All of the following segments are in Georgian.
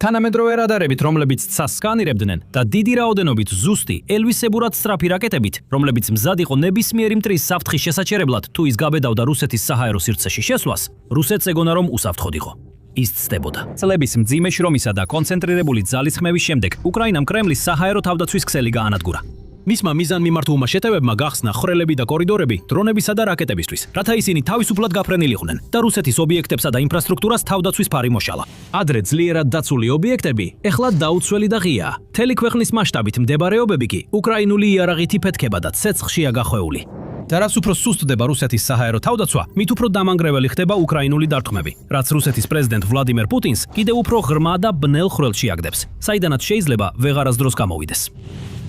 თანამედროვე რადარებით, რომლებიც ცას სკანირებდნენ და დიდი რაოდენობით ზუსტი, ელვისებურად სწრაფი რაკეტებით, რომლებიც მზად იყო ნებისმიერი მტრის საფრთხის შესაჩერებლად, თუ ის გაბედავდა რუსეთის საჰაერო სივრცეში შესვლას, რუსეთს ეგონა რომ უსაფრთხოდ იყო. ის ცდებოდა. წლების მძიმე შრომისა და კონცენტრირებული ძალისხმევის შემდეგ უკრაინამ კრემლის საჰაერო თავდაცვის ქსელი გაანადგურა. მისმა მიზანმიმართულმა შეტევებმა გახსნა ხრელები და კორიდორები დრონებისა და რაკეტებისთვის, რათა ისინი თავისუფლად გაფრენილიყვნენ და რუსეთის ობიექტებსა და ინფრასტრუქტურას თავდაცვის ფარი მოშალა. ადრე ძლიერად დაცული ობიექტები ეხლა დაუცველი და ღიაა. მთელი ქვეყნის მასშტაბით მდებარეობები კი უკრაინული იარაღით იფეთქება და ცეცხლშია გახვეული. და რაც უფრო სუსტდება რუსეთის საჰაერო თავდაცვა, მით უფრო დამანგრეველი ხდება უკრაინული დარტყმები, რაც რუსეთის პრეზიდენტ ვლადიმერ პუტინს კიდევ უფრო ღრმა და ბნელ ხვრელში აგდებს, საიდანაც შეიძლება ვეღარასდროს გამოვიდეს.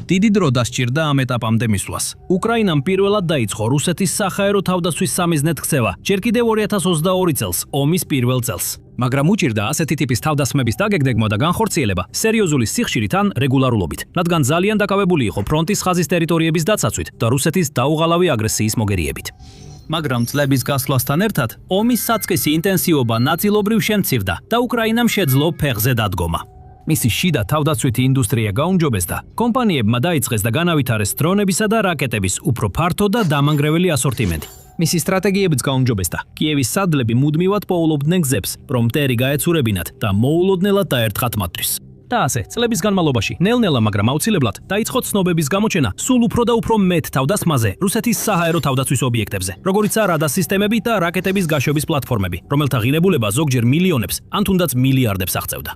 დიდი დრო დასჭირდა ამ ეტაპამდე მისვლას. უკრაინამ პირველად დაიწყო რუსეთის საჰაერო თავდაცვის სამიზნედ ქცევა, ჯერ კიდევ 2022 წელს, ომის პირველ წელს. მაგრამ უჭირდა ასეთი ტიპის თავდასხმების დაგეგმვა და განხორციელება სერიოზული სიხშირით ან რეგულარულობით, რადგან ძალიან დაკავებული იყო ფრონტის ხაზის ტერიტორიების დაცაცვით და რუსეთის დაუღალავი აგრესიის მოგერიებით. მაგრამ წლების გასვლასთან ერთად ომის საწყისი ინტენსივობა ნაწილობრივ შემცირდა და უკრაინამ შეძლო ფეხზე დადგომა. მისი შიდა თავდაცვითი ინდუსტრია გაუმჯობესდა, კომპანიებმა დაიწყეს და განავითარეს დრონებისა და რაკეტების უფრო ფართო და დამანგრეველი ასორტიმენტი. მისი სტრატეგიებიც გაუმჯობესდა. კიევის სადლები მუდმივად პოულობდნენ გზებს, რომ მტერი გაეცურებინათ და მოულოდნელად დაერთხათ მათთვის. და ასე, წლების განმავლობაში, ნელ-ნელა, მაგრამ აუცილებლად, დაიწყო ცნობების გამოჩენა სულ უფრო და უფრო მეტ თავდასხმაზე რუსეთის საჰაერო თავდაცვის ობიექტებზე, როგორიცაა რადარ სისტემები და რაკეტების გაშვების პლატფორმები, რომელთა ღირებულება ზოგჯერ მილიონებს, ან თუნდაც მილიარდებს აღწევდა.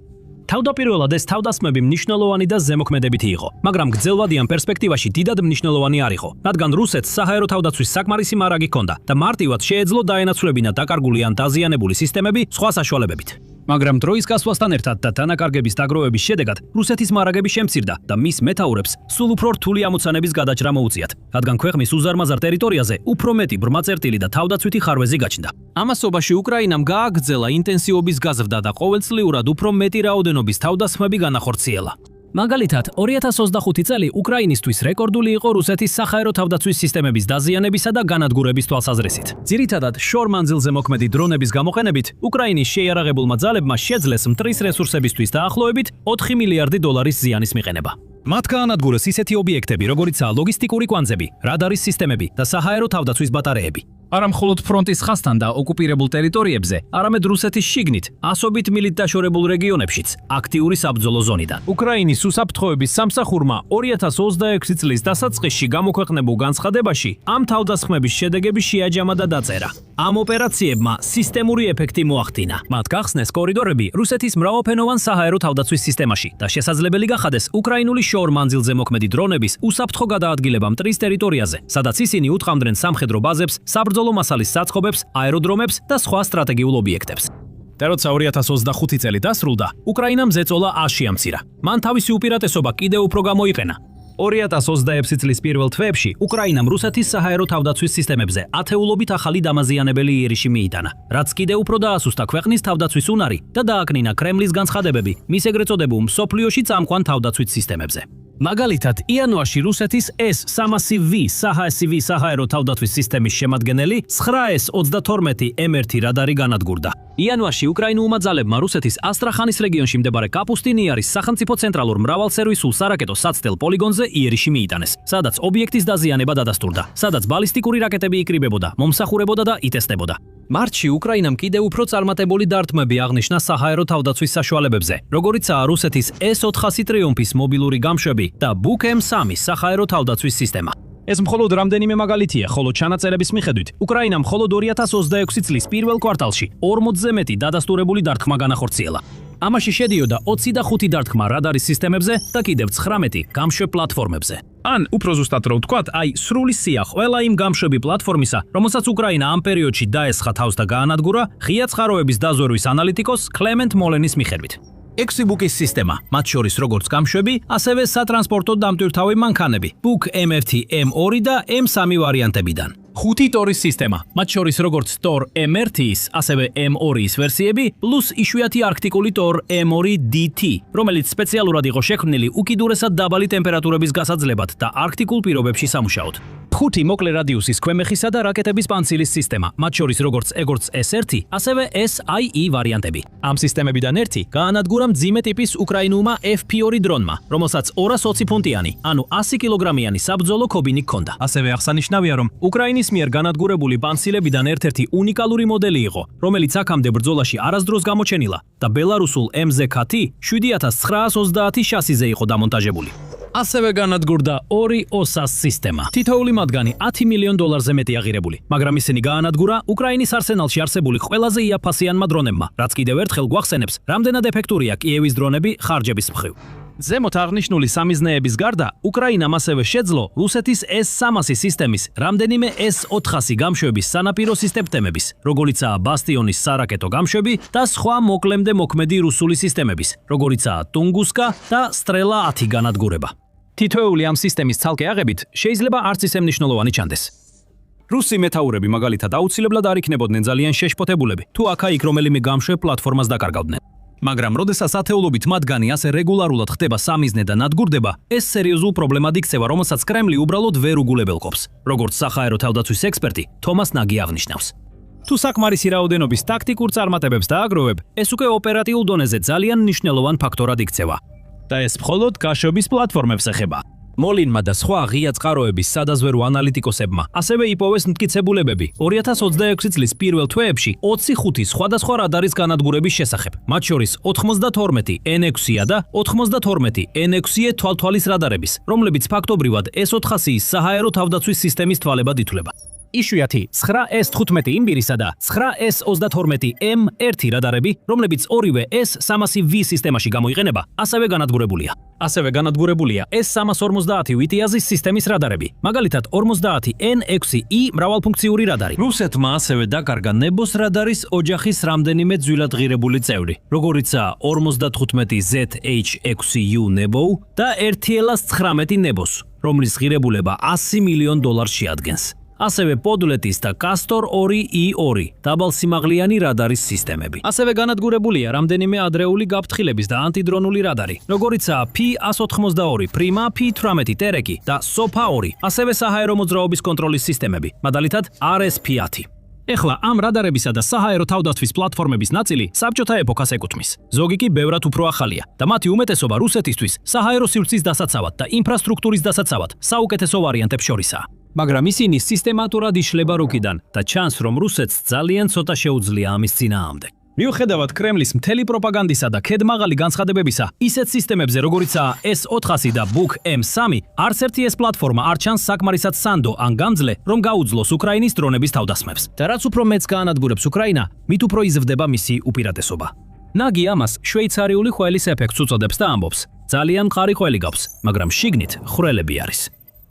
თავდაპირველად ეს თავდასხმები მნიშვნელოვანი და ზემოქმედებითი იყო, მაგრამ გრძელვადიან პერსპექტივაში დიდად მნიშვნელოვანი არ იყო, რადგან რუსეთს საჰაერო თავდაცვის საკმარისი მარაგი ჰქონდა და მარტივად შეეძლო დაენაცვლებინა დაკარგული ან დაზიანებული სისტემები სხვა საშუალებებით. მაგრამ დროის გასვლასთან ერთად და დანაკარგების დაგროვების შედეგად რუსეთის მარაგები შემცირდა და მის მეთაურებს სულ უფრო რთული ამოცანების გადაჭრა მოუწიათ, რადგან ქვეყნის უზარმაზარ ტერიტორიაზე უფრო მეტი ბრმაწერტილი და თავდაცვითი ხარვეზი გაჩნდა. ამასობაში უკრაინამ გააგრძელა ინტენსივობის გაზრდა და ყოველწლიურად უფრო მეტი რაოდენობის თავდასხმები განახორციელა. მაგალითად, 2025 წელი უკრაინისთვის რეკორდული იყო რუსეთის საჰაერო თავდაცვის სისტემების დაზიანებისა და განადგურების თვალსაზრისით. ძირითადად, შორმანძილზე მოქმედი დრონების გამოყენებით, უკრაინის შეიარაღებულმა ძალებმა შეძლეს მტრის რესურსებისთვის დაახლოებით 4 მილიარდი დოლარის ზიანის მიყენება. მათ გაანადგურეს ისეთი ობიექტები, როგორიცაა ლოგისტიკური კვანძები, რადარის სისტემები და საჰაერო თავდაცვის ბატარეები. არა მხოლოდ ფრონტის ხაზთან და ოკუპირებულ ტერიტორიებზე, არამედ რუსეთის შიგნით, ასობით მილით დაშორებულ რეგიონებშიც, აქტიური საბრძოლო ზონიდან. უკრაინის უსაფრთხოების სამსახურმა 2026 წლის დასაწყისში გამოქვეყნებულ განცხადებაში ამ თავდასხმების შედეგები შეაჯამა და დაწერა. ამ ოპერაციებმა სისტემური ეფექტი მოახდინა. მათ გახსნეს კორიდორები რუსეთის მრავალფენოვან საჰაერო თავდაცვის სისტემაში და შესაძლებელი გახადეს უკრაინული შორმანძილზე მოქმედი დრონების უსაფრთხო გადაადგილება მტრის ტერიტორიაზე, სადაც ისინი უტყამდნენ სამხედრო ბაზებს, საბრძოლო მასალის საწყობებს, აეროდრომებს და სხვა სტრატეგიულ ობიექტებს. და როცა 2025 წელი დასრულდა, უკრაინამ ზეწოლა აშიამცირა. მან თავისი უპირატესობა კიდევ უფრო გამოიყენა. 2026 წლის პირველ თვეებში უკრაინამ რუსეთის საჰაერო თავდაცვის სისტემებზე ათეულობით ახალი დამაზიანებელი იერიში მიიტანა, რაც კიდევ უფრო დაასუსტა ქვეყნის თავდაცვის უნარი და დააკნინა კრემლის განცხადებები მის ეგრეთ წოდებულ მსოფლიოში წამყვან თავდაცვით სისტემებზე. მაგალითად, იანვარში რუსეთის S-300V საჰაერო თავდაცვის სისტემის შემადგენელი 9S-32 M1 რადარი განადგურდა. იანვარში უკრაინულმა ძალებმა რუსეთის ასტრახანის რეგიონში მდებარე კაპუსტინიარის სახელმწიფო ცენტრალურ მრავალსერვისულ სარაკეტო საცდელ პოლიგონზე იერიში მიიტანეს, სადაც ობიექტის დაზიანება დადასტურდა, სადაც ბალისტიკური რაკეტები იკრიბებოდა, მომსახურებოდა და იტესტებოდა. მარტში უკრაინამ კიდევ უფრო წარმატებული დარტყმები აღნიშნა საჰაერო თავდაცვის საშუალებებზე, როგორიცაა რუსეთის S-400 ტრიუმფის მობილური გამშვები და Buk M3 საჰაერო თავდაცვის სისტემა. ეს მხოლოდ რამდენიმე მაგალითია, ხოლო ჩანაწერების მიხედვით, უკრაინამ მხოლოდ 2026 წლის პირველ კვარტალში 40-ზე მეტი დადასტურებული დარტყმა განახორციელა. ამაში შედიოდა 25 დარტყმა რადარის სისტემებზე და კიდევ 19 გამშვებ პლატფორმებზე. ან უფრო ზუსტად რო ვთქვათ, სრული სია ყველა იმ გამშვები პლატფორმისა, რომელსაც უკრაინა ამ პერიოდში დაესხა თავს და გაანადგურა, ღია წყაროების დაზვერვის ანალიტიკოს კლემენტ მოლენის მიხედვით. 6 Buk-ის სისტემა, მათ შორის როგორც გამშვები, ასევე სატრანსპორტო დამტვირთავი მანქანები, Buk M1, M2 და M3 ვარიანტებიდან. 5 ტორის სისტემა, მათ შორის როგორც Tor M1-ის, ასევე M2-ის ვერსიები, პლუს იშვიათი არქტიკული Tor M2DT, რომელიც სპეციალურად იყო შექმნილი უკიდურესად დაბალი ტემპერატურების გასაძლებად და არქტიკულ პირობებში სამუშაოდ. 5 მოკლე რადიუსის ქვემეხისა და რაკეტების პანცილის სისტემა, მათ შორის როგორც S1, ასევე SIE ვარიანტები. ამ სისტემებიდან ერთი გაანადგურა მძიმე ტიპის უკრაინულმა FP2 დრონმა, რომელსაც 220 ფუნტიანი, ანუ 100 კილოგრამიანი საბრძოლო ქობინი ჰქონდა. ასევე აღსანიშნავია, რომ უკრაინის მიერ განადგურებული პანცილებიდან ერთ-ერთი უნიკალური მოდელი იყო, რომელიც აქამდე ბრძოლაში არასდროს გამოჩენილა და ბელარუსულ MZK-T 7930 შასიზე იყო დამონტაჟებული. ასევე განადგურდა 2 OSAS სისტემა. თითოეული მათგანი $10 მილიონ მეტი აღირებული, მაგრამ ისინი გაანადგურა უკრაინის არსენალში არსებული ყველაზე იაფფასიანმა დრონებმა, რაც კიდევ ერთხელ გვახსენებს, რამდენად ეფექტურია კიევის დრონები ხარჯების მხრივ. ზემოთ აღნიშნული სამიზნეების გარდა, უკრაინამ ასევე შეძლო რუსეთის S-300 სისტემის რამდენიმე S-400 გამშვების სანაპირო სისტემების, როგორიცაა ბასტიონის სარაკეტო გამშვები და სხვა მოკლემდე მოქმედი რუსული სისტემების, როგორიცაა ტუნგუსკა და სტრელა 10 განადგურება. თითოეული ამ სისტემის ცალკე აღებით შეიძლება არც ისე მნიშვნელოვანი ჩანდეს. რუსი მეთაურები მაგალითად აუცილებლად არ იქნებოდნენ ძალიან შეშფოთებულები, თუ აქა-იქ რომელიმე გამშვებ პლატფორმას დაკარგავდნენ. მაგრამ როდესაც ათეულობით მათგანი ასე რეგულარულად ხდება სამიზნე და ნადგურდება, ეს სერიოზულ პრობლემად იქცევა, რომელსაც კრემლი უბრალოდ ვერ უგულებელყოფს, როგორც საჰაერო თავდაცვის ექსპერტი თომას ნაგი აღნიშნავს. თუ საკმარისი რაოდენობის ტაქტიკურ წარმატებებს დააგროვებ, ეს უკვე ოპერატიულ დონეზე ძალიან მნიშვნელოვან ფაქტორად იქცევა. და ეს მხოლოდ გაშვების პლატფორმებს ეხება. მოლინმა და სხვა ღია წყაროების სადაზვერო ანალიტიკოსებმა ასევე იპოვეს მტკიცებულებები 2026 წლის პირველ თვეებში 25 სხვადასხვა რადარის განადგურების შესახებ, მათ შორის 92 N6-ია და 92 N6-E თვალთვალის რადარების, რომლებიც ფაქტობრივად S-400-ის საჰაერო თავდაცვის სისტემის თვალებად ითვლება. იშვიათი 9S-15 იმბირისა და 9S-32M1 რადარები, რომლებიც ორივე S-300V სისტემაში გამოიყენება, ასევე განადგურებულია. ასევე განადგურებულია S-350 ვიტიაზის სისტემის რადარები, მაგალითად 50 N6E მრავალფუნქციური რადარი. რუსეთმა ასევე დაკარგა ნებოს რადარის ოჯახის რამდენიმე ძვილადღირებული წევრი, როგორიცაა 55 ZH6U ნებო და 1/19 ნებოს, რომლის ღირებულება $100 მილიონ შეადგენს. ასევე პოდლეტის და კასტორ 2E2 დაბალსიმაღლიანი რადარის სისტემები. ასევე განადგურებულია რამდენიმე ადრეული გაფრთხილების და ანტიდრონული რადარი, როგორიცაა P-182 პრიმა, P-18 ტერეკი და SOPA-2, ასევე საჰაერო მოძრაობის კონტროლის სისტემები, მაგალითად RSP-10. ეხლა ამ რადარებისა და საჰაერო თავდაცვის პლატფორმების ნაწილი საბჭოთა ეპოქას ეკუთვნის. ზოგი კი ბევრად უფრო ახალია და მათი უმეტესობა რუსეთისთვის საჰაერო სივრცის დასაცავად და ინფრასტრუქტურის დასაცავად საუკეთესო ვარიანტებს შორისაა. მაგრამ ისინი სისტემატურად იშლება რუქიდან და ჩანს, რომ რუსეთს ძალიან ცოტა შეუძლია ამის წინააღმდეგ. მიუხედავად კრემლის მთელი პროპაგანდისა და ქედმაღალი განცხადებებისა, ისეთ სისტემებზე, როგორიცაა S-400 და Buk M3, არც ერთი ეს პლატფორმა არ ჩანს საკმარისად სანდო ან გამძლე, რომ გაუძლოს უკრაინის დრონების თავდასხმებს. და რაც უფრო მეც გაანადგურებს უკრაინა, მით უფრო იზრდება მისი უპირატესობა. ნაგი ამას შვეიცარიული ხველის ეფექტს უწოდებს და ამბობს: ძალიან მყარი ხველი გაქვს, მაგრამ შიგნით ხვრელები არის.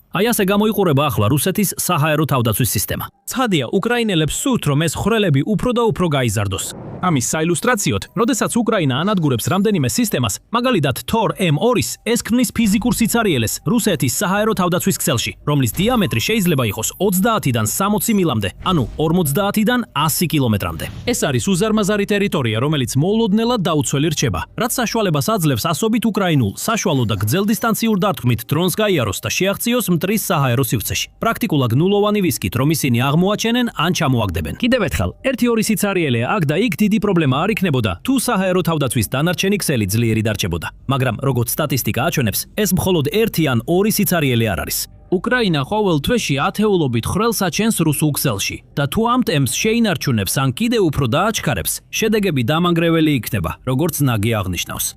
აი ასე გამოიყურება ახლა რუსეთის საჰაერო თავდაცვის სისტემა. ცხადია, უკრაინელებს სურთ, რომ ეს ხვრელები უფრო და უფრო გაიზარდოს. ამის საილუსტრაციოდ, როდესაც უკრაინა ანადგურებს რამდენიმე სისტემას, მაგალითად Tor M2-ის, ეს ქმნის ფიზიკურ სიცარიელეს რუსეთის საჰაერო თავდაცვის ქსელში, რომლის დიამეტრი შეიძლება იყოს 30-დან 60 მილამდე, ანუ 50-დან 100 კილომეტრამდე. ეს არის უზარმაზარი ტერიტორია, რომელიც მოულოდნელად დაუცველი რჩება, რაც საშუალებას აძლევს ასობით უკრაინულ, საშუალო და გრძელდისტანციურ დარტყმით დრონს გაიაროს და შეაღწიოს მტრის საჰაერო სივრცეში. პრაქტიკულად ნულოვანი ვისკით, რომ ისინი აღმოაჩენენ ან ჩამოაგდებენ. კიდევ ერთხელ, 1-2 სიცარიელე აქ და იქ დიდი პრობლემა არ იქნებოდა, თუ საჰაერო თავდაცვის დანარჩენი ქსელი ძლიერი დარჩებოდა. მაგრამ როგორც სტატისტიკა აჩვენებს, ეს მხოლოდ 1 ან 2 სიცარიელე არ არის. უკრაინა ყოველ თვეში ათეულობით ხვრელს აჩენს რუსულ ქსელში და თუ ამ ტემპს შეინარჩუნებს ან კიდევ უფრო დააჩქარებს, შედეგები დამანგრეველი იქნება, როგორც ნაგი აღნიშნავს.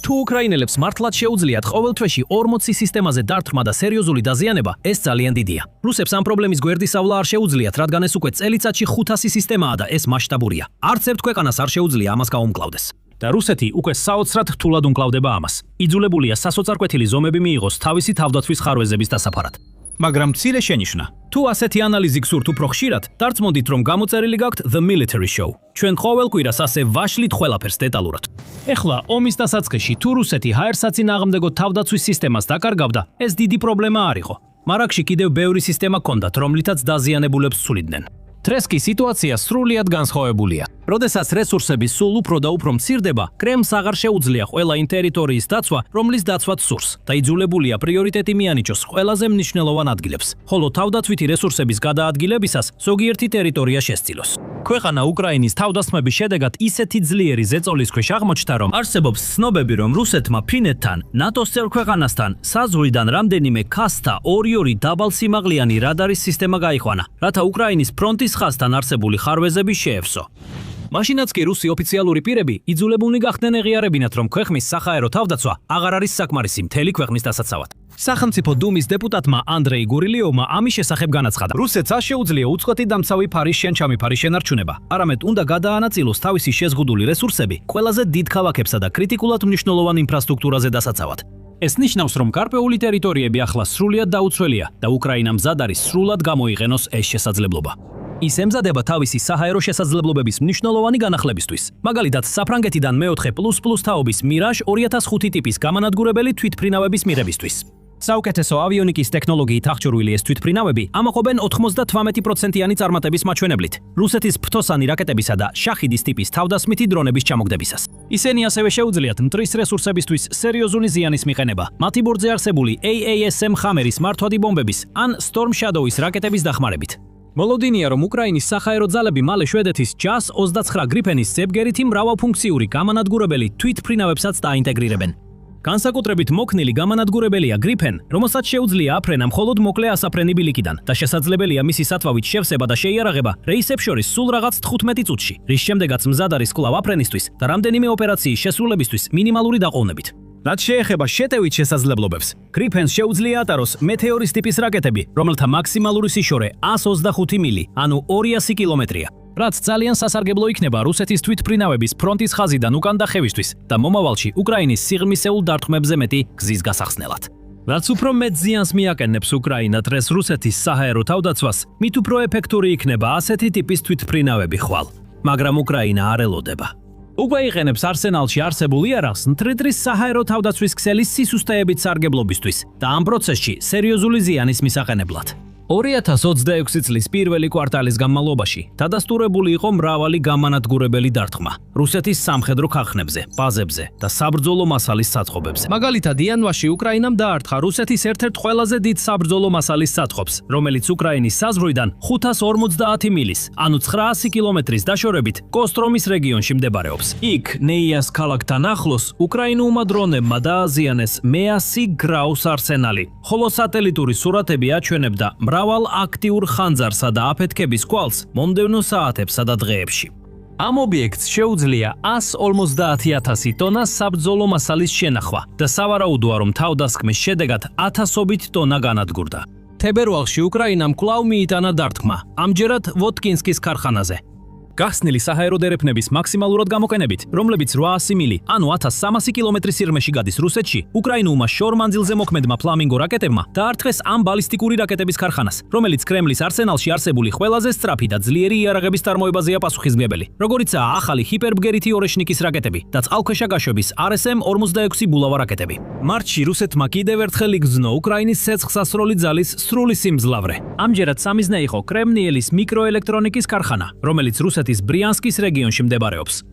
თუ უკრაინელებს მართლაც შეუძლიათ ყოველ თვეში 40 სისტემაზე დარტყმა და სერიოზული დაზიანება, ეს ძალიან დიდია. რუსებს ამ პრობლემის გვერდისავლა არ შეუძლიათ, რადგან ეს უკვე წელიწადში 500 სისტემაა და ეს მასშტაბურია. არც ერთ ქვეყანას არ შეუძლია ამას გაუმკლავდეს. და რუსეთი უკვე საოცრად რთულად უმკლავდება ამას. იძულებულია სასოწარკვეთილი ზომები მიიღოს თავისი თავდაცვის ხარვეზების დასაფარად. მაგრამ მცირე შენიშვნა. თუ ასეთი ანალიზი გსურთ უფრო ხშირად, დარწმუნდით, რომ გამოწერილი გაქვთ The Military Show. ჩვენ ყოველ კვირას ასე ვაშლით ყველაფერს დეტალურად. ეხლა ომის დასაწყისში თუ რუსეთი ჰაერსაწინააღმდეგო თავდაცვის სისტემას დაკარგავდა, ეს დიდი პრობლემა არ იყო. მარაკში კიდევ ბევრი სისტემა ჰქონდათ, რომლითაც დაზიანებულებს ცვლიდნენ. დღეს კი სიტუაცია სრულიად განსხვავებულია. როდესაც რესურსები სულ უფრო და უფრო მცირდება, კრემლს აღარ შეუძლია ყველა იმ ტერიტორიის დაცვა, რომლის დაცვაც სურს და იძულებულია პრიორიტეტი მიანიჭოს ყველაზე მნიშვნელოვან ადგილებს, ხოლო თავდაცვითი რესურსების გადაადგილებისას ზოგიერთი ტერიტორია შესწილოს. ქვეყანა უკრაინის თავდასხმების შედეგად ისეთი ძლიერი ზეწოლის ქვეშ აღმოჩნდა, რომ არსებობს ცნობები, რომ რუსეთმა ფინეთთან, ნატოს წევრ ქვეყანასთან საზღვრიდან რამდენიმე ქასთა 2-2 დაბალსიმაღლიანი რადარის სისტემა გაიყვანა, რათა უკრაინის ფრონტის ხაზთან არსებული ხარვეზები შეევსო. მაშინაც კი რუსი ოფიციალური პირები იძულებულნი გახდნენ ეღიარებინათ, რომ ქვეყნის საჰაერო თავდაცვა აღარ არის საკმარისი მთელი ქვეყნის დასაცავად. სახელმწიფო დუმის დეპუტატმა ანდრეი გურილიოვმა ამის შესახებ განაცხადა. რუსეთს არ შეუძლია უწყვეტი დამცავი ფარის შენჩამიფარის შენარჩუნება, არამედ უნდა გადაანაწილოს თავისი შეზღუდული რესურსები ყველაზე დიდ ქალაქებსა და კრიტიკულად მნიშვნელოვან ინფრასტრუქტურაზე დასაცავად. ეს ნიშნავს, რომ გარკვეული ტერიტორიები ახლა სრულიად დაუცველია და უკრაინა მზად არის სრულად გამოიყენოს ეს შესაძლებლობა. ის ემზადება თავისი საჰაერო შესაძლებლობების მნიშვნელოვანი განახლებისთვის. მაგალითად, საფრანგეთიდან მე-4++ თაობის მირაჟ 2005 ტიპის გამანადგურებელი თვითფრინავების მიღებისთვის. საუკეთესო ავიონიკის ტექნოლოგიით აღჭურვილი ეს თვითფრინავები ამაყობენ 98%-იანი წარმატების მაჩვენებლით რუსეთის ფრთოსანი რაკეტებისა და შახიდის ტიპის თავდასხმითი დრონების ჩამოგდებისას. ისინი ასევე შეუძლიათ მტრის რესურსებისთვის სერიოზული ზიანის მიყენება, მათი ბორცვზე არსებული AASM Hammer-ის მართვადი ბომბების ან Storm Shadow-ის რაკეტების დახმარებით. მოლოდინია, რომ უკრაინის საჰაერო ძალები მალე შვედეთის JAS 29 გრიფენის ზებგერითი მრავალფუნქციური გამანადგურებელი თვითფრინავებსაც დაინტეგრირებენ. განსაკუთრებით მოქნილი გამანადგურებელია გრიფენ, რომელსაც შეუძლია აფრენა მხოლოდ მოკლე ასაფრენი ბილიკიდან და შესაძლებელია მისი სათვავით შევსება და შეიარაღება რეისებს შორის სულ რაღაც 15 წუთში, რის შემდეგაც მზად არის კვლავ აფრენისთვის და რამდენიმე ოპერაციის შესრულებისთვის მინიმალური დაყოვნებით. რაც შეეხება შეტევით შესაძლებლობებს, გრიფენს შეუძლია ატაროს მეტეორის ტიპის რაკეტები, რომელთა მაქსიმალური სიშორე 125 მილი, ანუ 200 კილომეტრია. რაც ძალიან სასარგებლო იქნება რუსეთის თვითფრინავების ფრონტის ხაზიდან უკან დახევისთვის და მომავალში უკრაინის სიღრმისეულ დარტყმებზე მეტი გზის გასახსნელად. რაც უფრო მეტ ზიანს მიაკენებს უკრაინა დღეს რუსეთის საჰაერო თავდაცვას, მით უფრო ეფექტური იქნება ასეთი ტიპის თვითფრინავები ხვალ. მაგრამ უკრაინა არ ელოდება. უკვე იყენებს არსენალში არსებულ იარაღს მტრიდრის საჰაერო თავდაცვის ქსელის სისუსტეებით სარგებლობისთვის და ამ პროცესში სერიოზული ზიანის მისაყენებლად. 2026 წლის პირველი კვარტალის განმავლობაში დადასტურებული იყო მრავალი გამანადგურებელი დარტყმა რუსეთის სამხედრო ქარხნებზე, ბაზებზე და საბრძოლო მასალის საწყობებზე. მაგალითად, იანვარში უკრაინამ დაარტყა რუსეთის ერთ-ერთ ყველაზე დიდ საბრძოლო მასალის საწყობს, რომელიც უკრაინის საზღვრიდან 550 მილის, ანუ 900 კილომეტრის დაშორებით კოსტრომის რეგიონში მდებარეობს. იქ, ნეიას ქალაქთან ახლოს, უკრაინულმა დრონებმა დააზიანეს მე-100 გრაუს არსენალი, ხოლო სატელიტური სურათები აჩვენებდა მრავალ აქტიურ ხანძარსა და აფეთქების კვალს მომდევნო საათებსა და დღეებში. ამ ობიექტს შეუძლია 150,000 ტონას საბრძოლო მასალის შენახვა და სავარაუდოა, რომ თავდასხმის შედეგად 1000-ობით ტონა განადგურდა. თებერვალში უკრაინამ კვლავ მიიტანა დარტყმა, ამჯერად ვოტკინსკის ქარხანაზე. გახსნილი საჰაერო დერეფნების მაქსიმალურად გამოყენებით, რომლებიც 800 მილი, ანუ 1300 კილომეტრის სიღრმეში გადის რუსეთში, უკრაინულმა შორ-მანძილზე მოქმედმა ფლამინგო რაკეტებმა დაარტყეს ამ ბალისტიკური რაკეტების ქარხანას, რომელიც კრემლის არსენალში არსებული ყველაზე სწრაფი და ძლიერი იარაღების წარმოებაზეა პასუხისმგებელი, როგორიცაა ახალი ჰიპერბგერითი ორეშნიკის რაკეტები და წყალქვეშა გაშვების RSM-46 ბულავა რაკეტები. მარტში რუსეთმა კიდევ ერთხელ იგრძნო უკრაინის ცეცხლსასროლი ძალის სრული სიმძლავრე. ამჯერად სამიზნე იყო კრემნიელის მიკროელექტრონიკის ქარხანა, რომელიც რუსეთის ბრიანსკის რეგიონში მდებარეობს.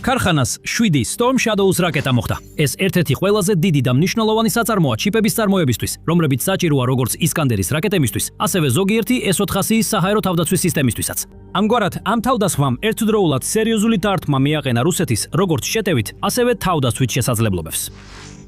ქარხანას 7 Storm Shadow-ს რაკეტა მოხდა. ეს ერთ-ერთი ყველაზე დიდი და მნიშვნელოვანი საწარმოა ჩიპების წარმოებისთვის, რომლებიც საჭიროა როგორც ისკანდერის რაკეტებისთვის, ასევე ზოგიერთი S-400-ის საჰაერო თავდაცვის სისტემისთვისაც. ამგვარად, ამ თავდასხმამ ერთდროულად სერიოზული დარტყმა მიაყენა რუსეთის როგორც შეტევით, ასევე თავდაცვით შესაძლებლობებს.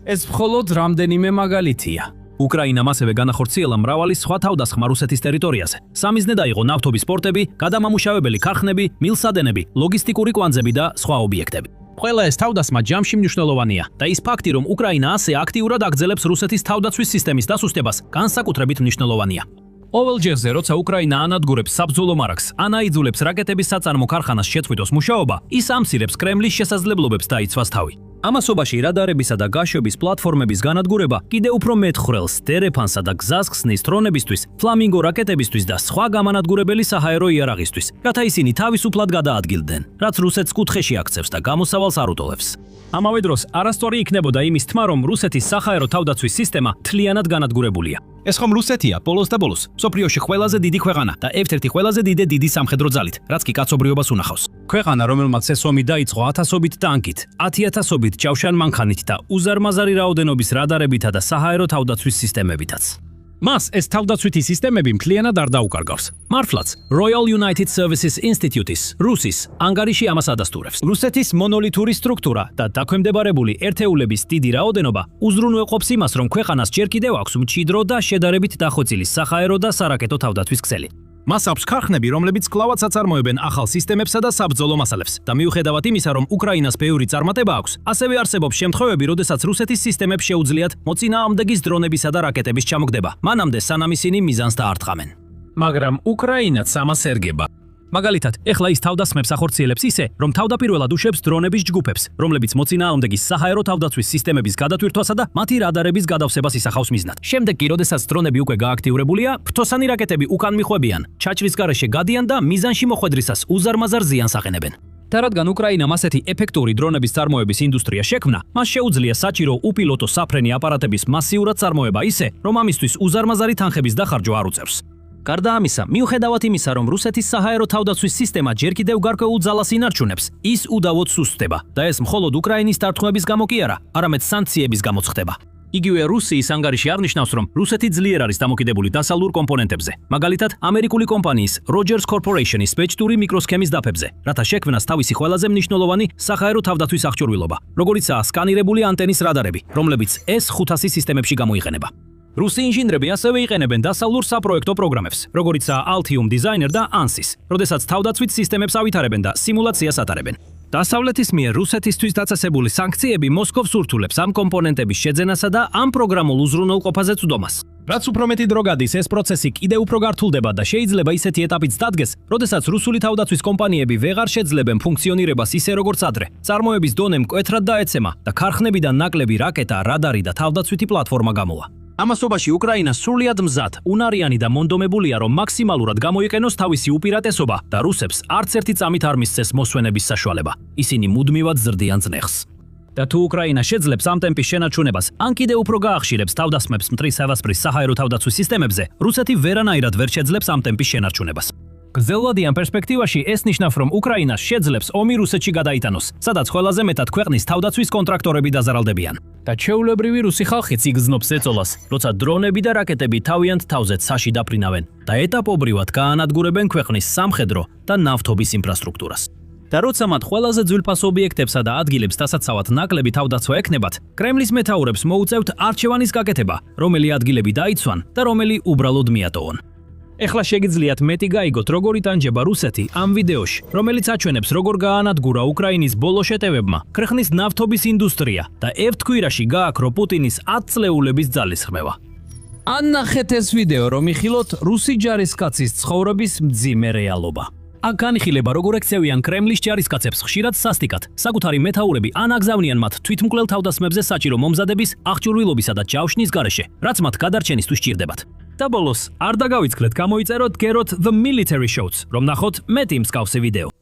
ეს მხოლოდ რამდენიმე მაგალითია. უკრაინამ ასევე განახორციელა მრავალი სხვა თავდასხმა რუსეთის ტერიტორიაზე. სამიზნე დაიღო ნავთობის პორტები, გადამამუშავებელი ქარხნები, მილსადენები, ლოგისტიკური კვანძები და სხვა ობიექტები. ყველა ეს თავდასხმა ჯამში მნიშვნელოვანია და ის ფაქტი, რომ უკრაინა ასე აქტიურად აგრძელებს რუსეთის თავდაცვის სისტემის დასუსტებას, განსაკუთრებით მნიშვნელოვანია. ყოველ ჯერზე, როცა უკრაინა ანადგურებს საბრძოლო მარაგს, ან აიძულებს რაკეტების საწარმო ქარხანას შეწყვიტოს მუშაობა, ის ამცირებს კრემლის შესაძლებლობებს დაიცვას თავი. ამასობაში რადარებისა და გაშვების პლატფორმების განადგურება კიდევ უფრო მეტხრელს დერეფანსა და გზას ხსნის დრონებისთვის, ფლამინგო რაკეტებისთვის და სხვა გამანადგურებელი საჰაერო იარაღისთვის, რათა ისინი თავისუფლად გადაადგილდნენ, რაც რუსეთს კუთხეში აქცევს და გამოსავალს არ უტოლებს. ამავე დროს არასწორი იქნებოდა იმის თმა, რომ რუსეთის საჰაერო თავდაცვის სისტემა მთლიანად განადგურებულია. ეს ხომ რუსეთია, ბოლოს და ბოლოს, მსოფლიოში ყველაზე დიდი ქვეყანა და ერთ-ერთი ყველაზე დიდი სამხედრო ძალით, რაც კი კაცობრიობას უნახავს. ქვეყანა, რომელმაც ეს ომი დაიწყო 1000-ობით ტანკით, 10,000-ობით ჯავშან-მანქანით და უზარმაზარი რაოდენობის რადარებითა და საჰაერო თავდაცვის სისტემებითაც. მას ეს თავდაცვითი სისტემები მთლიანად არ დაუკარგავს. მართლაც, Royal United Services Institute-ის, რუსის, ანგარიში ამას ადასტურებს. რუსეთის მონოლითური სტრუქტურა და დაქვემდებარებული ერთეულების დიდი რაოდენობა უზრუნველყოფს იმას, რომ ქვეყანას ჯერ კიდევ აქვს მჭიდრო და შედარებით დახოცილი საჰაერო და სარაკეტო თავდაცვის ქსელი. მას აქვს ქარხნები, რომლებიც კვლავაც აწარმოებენ ახალ სისტემებსა და საბრძოლო მასალებს და მიუხედავად იმისა, რომ უკრაინას ბევრი წარმატება აქვს, ასევე არსებობს შემთხვევები, როდესაც რუსეთის სისტემებს შეუძლიათ მოწინააღმდეგის დრონებისა და რაკეტების ჩამოგდება, მანამდე სანამ ისინი მიზანს დაარტყამენ. მაგრამ უკრაინაც ამას ერგება. მაგალითად, ეხლა ის თავდასხმებს ახორციელებს ისე, რომ თავდაპირველად უშვებს დრონების ჯგუფებს, რომლებიც მოწინააღმდეგის საჰაერო თავდაცვის სისტემების გადათვირთვასა და მათი რადარების გადავსებას ისახავს მიზნად. შემდეგ კი, როდესაც დრონები უკვე გააქტიურებულია, ფრთოსანი რაკეტები უკან მიხვებიან, ჩაჭრის გარეშე გადიან და მიზანში მოხვედრისას უზარმაზარ ზიანს აყენებენ. და რადგან უკრაინამ ასეთი ეფექტური დრონების წარმოების ინდუსტრია შექმნა, მას შეუძლია საჭირო უპილოტო საფრენი აპარატების მასიურად წარმოება ისე, რომ ამისთვის უზარმაზარი თანხების დახარჯვა არ უწევს. გარდა ამისა, მიუხედავად იმისა, რომ რუსეთის საჰაერო თავდაცვის სისტემა ჯერ კიდევ გარკვეულ ძალას ინარჩუნებს, ის უდავოდ სუსტდება და ეს მხოლოდ უკრაინის დარტყმების გამო კი არა, არამედ სანქციების გამოც ხდება. იგივე რუსიის ანგარიში აღნიშნავს, რომ რუსეთი ძლიერ არის დამოკიდებული დასავლურ კომპონენტებზე, მაგალითად, ამერიკული კომპანიის Rogers Corporation-ის ბეჭდური მიკროსქემის დაფებზე, რათა შექმნას თავისი ყველაზე მნიშვნელოვანი საჰაერო თავდაცვის აღჭურვილობა, როგორიცაა სკანირებული ანტენის რადარები, რომლებიც S-500 სისტემებში გამოიყენება. რუსი ინჟინრები ასევე იყენებენ დასავლურ საპროექტო პროგრამებს, როგორიცაა Altium Designer და ANSYS, როდესაც თავდაცვით სისტემებს ავითარებენ და სიმულაციას ატარებენ. დასავლეთის მიერ რუსეთისთვის დაწესებული სანქციები მოსკოვს ურთულებს ამ კომპონენტების შეძენასა და ამ პროგრამულ უზრუნველყოფაზე წვდომას. რაც უფრო მეტი დრო გადის, ეს პროცესი კიდევ უფრო გართულდება და შეიძლება ისეთი ეტაპიც დადგეს, როდესაც რუსული თავდაცვის კომპანიები ვეღარ შეძლებენ ფუნქციონირებას ისე როგორც ადრე. წარმოების დონე მკვეთრად დაეცემა და ქარხნებიდან ნაკლები რაკეტა, რადარი და თავდაცვითი პლატფორმა გამოვა. ამასობაში უკრაინა სრულიად მზად, უნარიანი და მონდომებულია, რომ მაქსიმალურად გამოიყენოს თავისი უპირატესობა და რუსებს არც ერთი წამით არ მისცეს მოსვენების საშუალება. ისინი მუდმივად ზრდიან წნეხს. და თუ უკრაინა შეძლებს ამ ტემპის შენარჩუნებას, ან კიდევ უფრო გაახშირებს თავდასხმებს მტრის სავასპრის საჰაერო თავდაცვის სისტემებზე, რუსეთი ვერანაირად ვერ შეძლებს ამ ტემპის შენარჩუნებას. გრძელვადიან პერსპექტივაში ეს ნიშნავს, რომ უკრაინას შეძლებს ომი რუსეთში გადაიტანოს, სადაც ყველაზე მეტად ქვეყნის თავდაცვის კონტრაქტორები დაზარალდებიან. და ჩვეულებრივი რუსი ხალხიც იგრძნობს ეწოლას, როცა დრონები და რაკეტები თავიანთ თავზე ცაში დაფრინავენ და ეტაპობრივად გაანადგურებენ ქვეყნის სამხედრო და ნავთობის ინფრასტრუქტურას. და როცა მათ ყველაზე ძვირფას ობიექტებსა და ადგილებს დასაცავად ნაკლები თავდაცვა ექნებათ, კრემლის მეთაურებს მოუწევთ არჩევანის გაკეთება, რომელი ადგილები დაიცვან და რომელი უბრალოდ მიატოვონ. ეხლა შეგიძლიათ მეტი გაიგოთ, როგორ იტანჯება რუსეთი ამ ვიდეოში, რომელიც აჩვენებს, როგორ გაანადგურა უკრაინის ბოლო შეტევებმა ქრეხნის ნავთობის ინდუსტრია და ერთ კვირაში გააქრო პუტინის 10 წლეულების ძალისხმევა. ან ნახეთ ეს ვიდეო, რომ იხილოთ რუსი ჯარისკაცის ცხოვრების მძიმე რეალობა. აქ განიხილება, როგორ ექცევიან კრემლის ჯარისკაცებს ხშირად სასტიკად. საკუთარი მეთაურები ან აგზავნიან მათ თვითმკვლელ თავდასხმებზე საჭირო მომზადების, აღჭურვილობისა და ჯავშნის გარეშე, რაც მათ გადარჩენისთვის სჭირდებათ. და ბოლოს, არ დაგავიწყდეთ, გამოიწეროთ გეროთ The Military Shows, რომ ნახოთ მეტი მსგავსი ვიდეო.